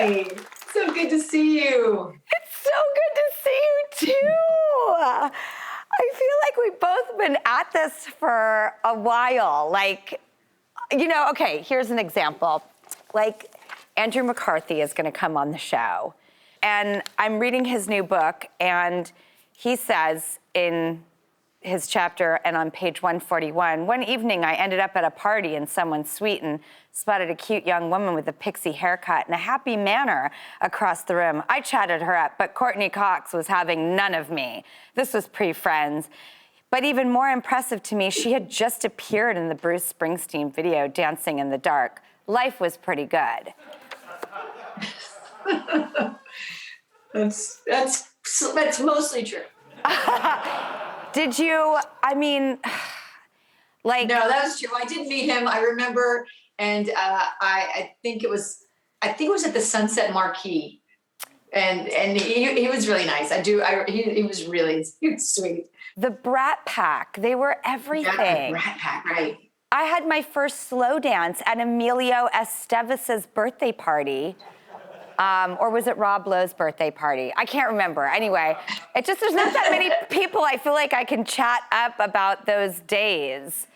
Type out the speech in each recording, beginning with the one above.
Hi. So good to see you. It's so good to see you too. I feel like we've both been at this for a while. Like, okay, here's an example. Like, Andrew McCarthy is gonna come on the show, and I'm reading his new book, and he says in his chapter, and on page 141, one evening I ended up at a party in someone's suite and spotted a cute young woman with a pixie haircut and a happy manner across the room. I chatted her up, but Courtney Cox was having none of me. This was pre-Friends. But even more impressive to me, she had just appeared in the Bruce Springsteen video, Dancing in the Dark. Life was pretty good. That's mostly true. Did you, like... No, that was true. I did meet him, I remember, and I think it was at the Sunset Marquee. And he was really nice. He was sweet. The Brat Pack, they were everything. Yeah, Brat Pack, right. I had my first slow dance at Emilio Estevez's birthday party. Or was it Rob Lowe's birthday party? I can't remember. Anyway, there's not that many people I feel like I can chat up about those days.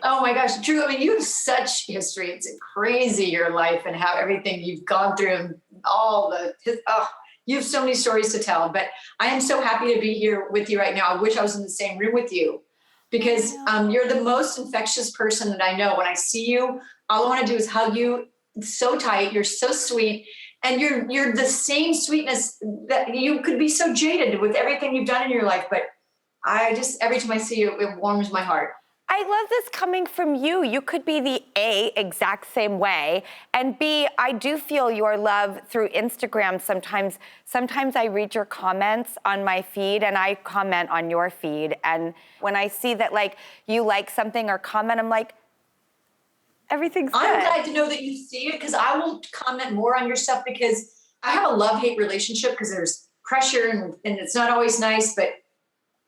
Oh my gosh, Drew, I mean, you have such history. It's crazy, your life and how everything you've gone through and you have so many stories to tell. But I am so happy to be here with you right now. I wish I was in the same room with you because you're the most infectious person that I know. When I see you, all I want to do is hug you so tight. You're so sweet. And you're the same sweetness that you could be so jaded with everything you've done in your life. But every time I see you, it warms my heart. I love this coming from you. You could be the A, exact same way, and B, I do feel your love through Instagram sometimes. Sometimes I read your comments on my feed and I comment on your feed. And when I see that like you like something or comment, I'm like, everything's good. I'm glad to know that you see it because I will comment more on your stuff because I have a love-hate relationship because there's pressure and it's not always nice, but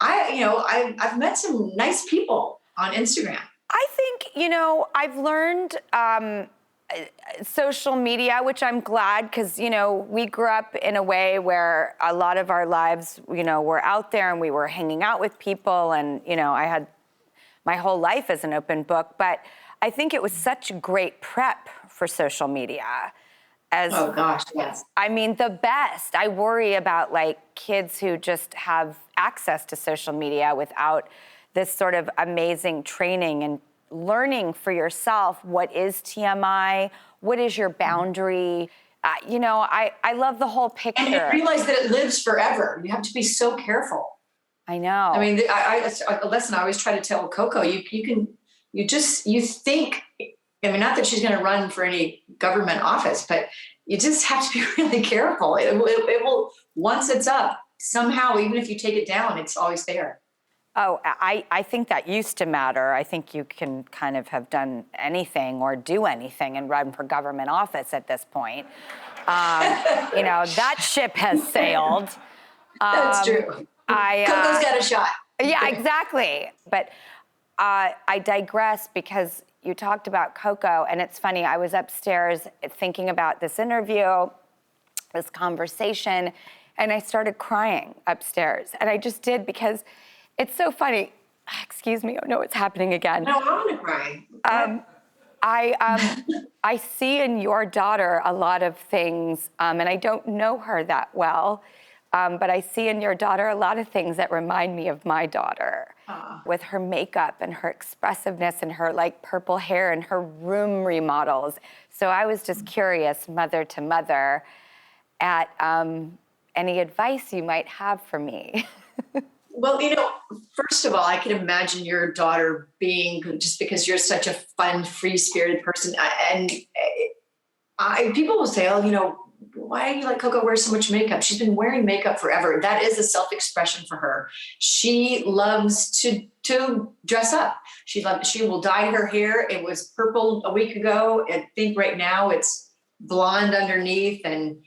I've met some nice people on Instagram. I think, I've learned social media, which I'm glad because, we grew up in a way where a lot of our lives, were out there and we were hanging out with people and, I had my whole life as an open book, but I think it was such great prep for social media. Oh gosh, yes. I mean, the best. I worry about like kids who just have access to social media without this sort of amazing training and learning for yourself. What is TMI? What is your boundary? I love the whole picture. And you realize that it lives forever. You have to be so careful. I know. I mean, a lesson I always try to tell Coco, you think, I mean, not that she's going to run for any government office, but you just have to be really careful. It will, once it's up, somehow, even if you take it down, it's always there. Oh, I think that used to matter. I think you can kind of have done anything or do anything and run for government office at this point. That ship has sailed. That's true. Coco's got a shot. Yeah, exactly. But I digress because you talked about Coco, and it's funny, I was upstairs thinking about this interview, this conversation, and I started crying upstairs. And I just did because it's so funny. Excuse me, oh no, it's happening again. No, I'm gonna cry. I see in your daughter a lot of things, and I don't know her that well, but I see in your daughter a lot of things that remind me of my daughter. With her makeup and her expressiveness and her like purple hair and her room remodels. So I was just curious, mother to mother, at any advice you might have for me. Well, first of all, I can imagine your daughter being, just because you're such a fun, free-spirited person. And people will say, why do you let Coco wear so much makeup? She's been wearing makeup forever. That is a self-expression for her. She loves to dress up. She will dye her hair. It was purple a week ago. I think right now it's blonde underneath, and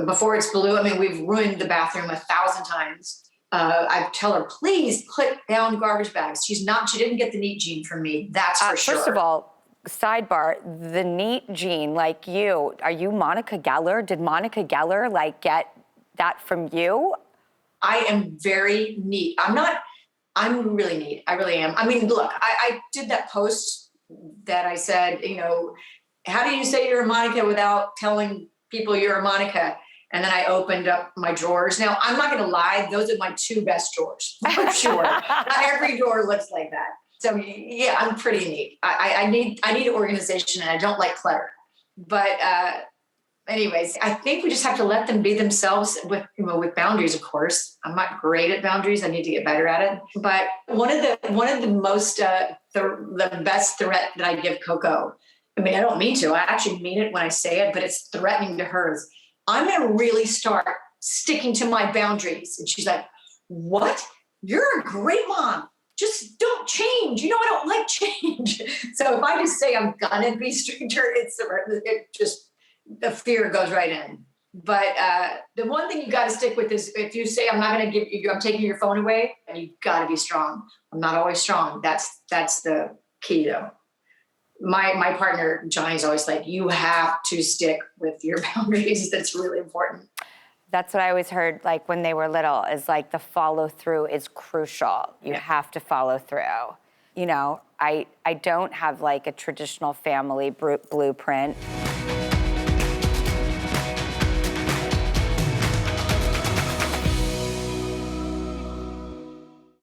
before it's blue. I mean, we've ruined the bathroom 1,000 times. I tell her, please put down garbage bags. She didn't get the neat gene from me. That's for sure. First of all, sidebar, the neat gene, like you, are you Monica Geller? Did Monica Geller like get that from you? I am very neat. I'm really neat. I really am. I mean, look, I did that post that I said, how do you say you're a Monica without telling people you're a Monica? And then I opened up my drawers. Now, I'm not going to lie. Those are my two best drawers, for sure. Not every drawer looks like that. So yeah, I'm pretty neat. I need organization, and I don't like clutter. But anyways, I think we just have to let them be themselves with boundaries. Of course, I'm not great at boundaries. I need to get better at it. But one of the most the best threat that I give Coco. I mean, I don't mean to. I actually mean it when I say it, but it's threatening to her. I'm going to really start sticking to my boundaries. And she's like, "What? You're a great mom. Just don't change. I don't like change." So if I just say I'm gonna be stricter, the fear goes right in. But the one thing you got to stick with is if you say I'm not going to give you, I'm taking your phone away, and you got to be strong. I'm not always strong. That's the key, though. My partner Johnny's always like, you have to stick with your boundaries. That's really important. That's what I always heard, like when they were little, is like the follow through is crucial. You have to follow through. I don't have like a traditional family blueprint.